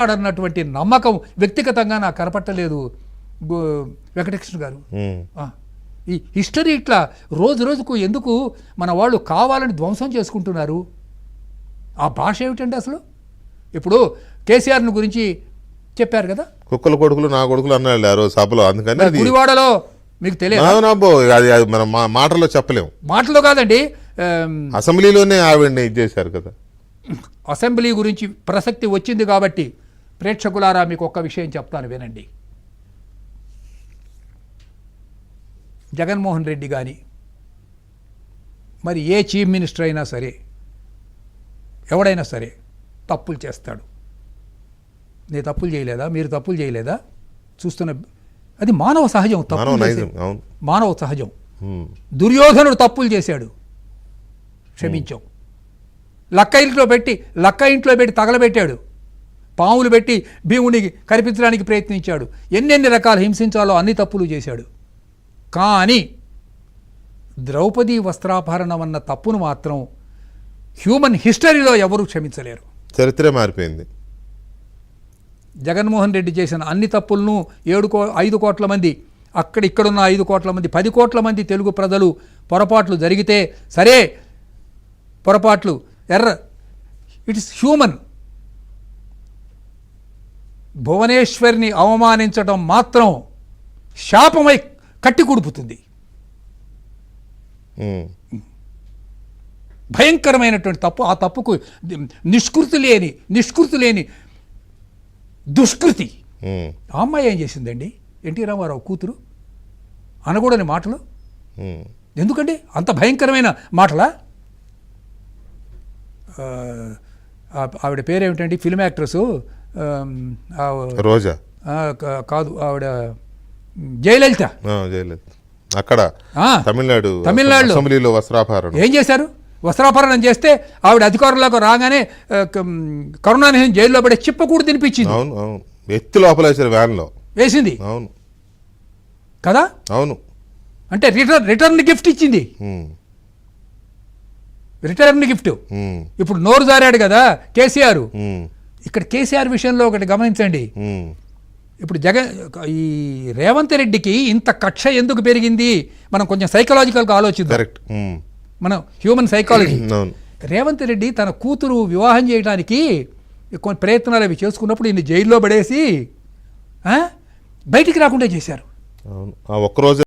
అన్నటువంటి నమ్మకం వ్యక్తిగతంగా నాకు కనపట్టలేదు వెంకటకృష్ణ గారు. ఈ హిస్టరీ ఇట్లా రోజు రోజుకు ఎందుకు మన వాళ్ళు కావాలని ధ్వంసం చేసుకుంటున్నారు? ఆ భాష ఏమిటండి అసలు? ఇప్పుడు కేసీఆర్ని గురించి చెప్పారు కదా, కుక్కల కొడుకులు నా కొడుకులు అన్నాడు ఆ రోజు సభలో. అందుకని గుడివాడలో మీకు తెలియదు, మనం మాటల్లో చెప్పలేము. మాటలో కాదండి, అసెంబ్లీలోనే ఆవిడని ఇది చేశారు కదా. అసెంబ్లీ గురించి ప్రసక్తి వచ్చింది కాబట్టి ప్రేక్షకులారా మీకు ఒక్క విషయం చెప్తాను వినండి. జగన్మోహన్ రెడ్డి కానీ మరి ఏ చీఫ్ మినిస్టర్ అయినా సరే ఎవడైనా సరే తప్పులు చేస్తాడు. నేను తప్పులు చేయలేదా, మీరు తప్పులు చేయలేదా? చూస్తున్న అది మానవ సహజం, మానవ సహజం. దుర్యోధనుడు తప్పులు చేశాడు, క్షమించాం. లక్క ఇంట్లో పెట్టి తగలబెట్టాడు, పాములు పెట్టి భీముని కనిపించడానికి ప్రయత్నించాడు, ఎన్నెన్ని రకాలు హింసించాలో అన్ని తప్పులు చేశాడు. కానీ ద్రౌపది వస్త్రాపహరణం అన్న తప్పును మాత్రం హ్యూమన్ హిస్టరీలో ఎవరూ క్షమించలేరు. చరిత్ర మారిపోయింది. జగన్మోహన్ రెడ్డి చేసిన అన్ని తప్పులను 5 కోట్ల మంది, ఇక్కడున్న 5 కోట్ల మంది, 10 కోట్ల మంది తెలుగు ప్రజలు పొరపాట్లు జరిగితే సరే, పొరపాట్లు ఇట్స్ హ్యూమన్. భువనేశ్వర్ని అవమానించడం మాత్రం శాపమై కట్టి కుడుపుతుంది. భయంకరమైనటువంటి తప్పు. ఆ తప్పుకు నిష్కృతి లేని దుష్కృతి. ఆ అమ్మాయి ఏం చేసిందండి? ఎన్టీ రామారావు కూతురు అనకూడని మాటలు ఎందుకండి? అంత భయంకరమైన మాటలా? ఆవిడ పేరేమిటండి? ఫిల్మ్ యాక్ట్రెస్ రోజా కాదు, ఆవిడ జయలలిత. అక్కడ తమిళనాడులో అసెంబ్లీలో వస్త్రాపహరణం ఏం చేశారు? వస్త్రాపహరణం చేస్తే ఆవిడ అధికారులకు రాగానే కరుణానిధిని జైల్లో పడే చిప్పకూడు తినిపించింది. అవును అవును, ఎత్తి లోపల వ్యాన్లో వేసింది. అవును కదా. అవును, అంటే రిటర్న్ గిఫ్ట్ ఇచ్చింది. Return gift. ఇప్పుడు నోరు జారాడు కదా కేసీఆర్. ఇక్కడ కేసీఆర్ విషయంలో ఒకటి గమనించండి. ఇప్పుడు ఈ రేవంత్ రెడ్డికి ఇంత కక్ష ఎందుకు పెరిగింది? మనం కొంచెం సైకలాజికల్గా ఆలోచిద్దాం. మనం హ్యూమన్ సైకాలజీ. రేవంత్ రెడ్డి తన కూతురు వివాహం చేయడానికి కొన్ని ప్రయత్నాలు అవి చేసుకున్నప్పుడు ఈయన జైల్లో పడేసి బయటికి రాకుండా చేశారు. ఒక్కరోజు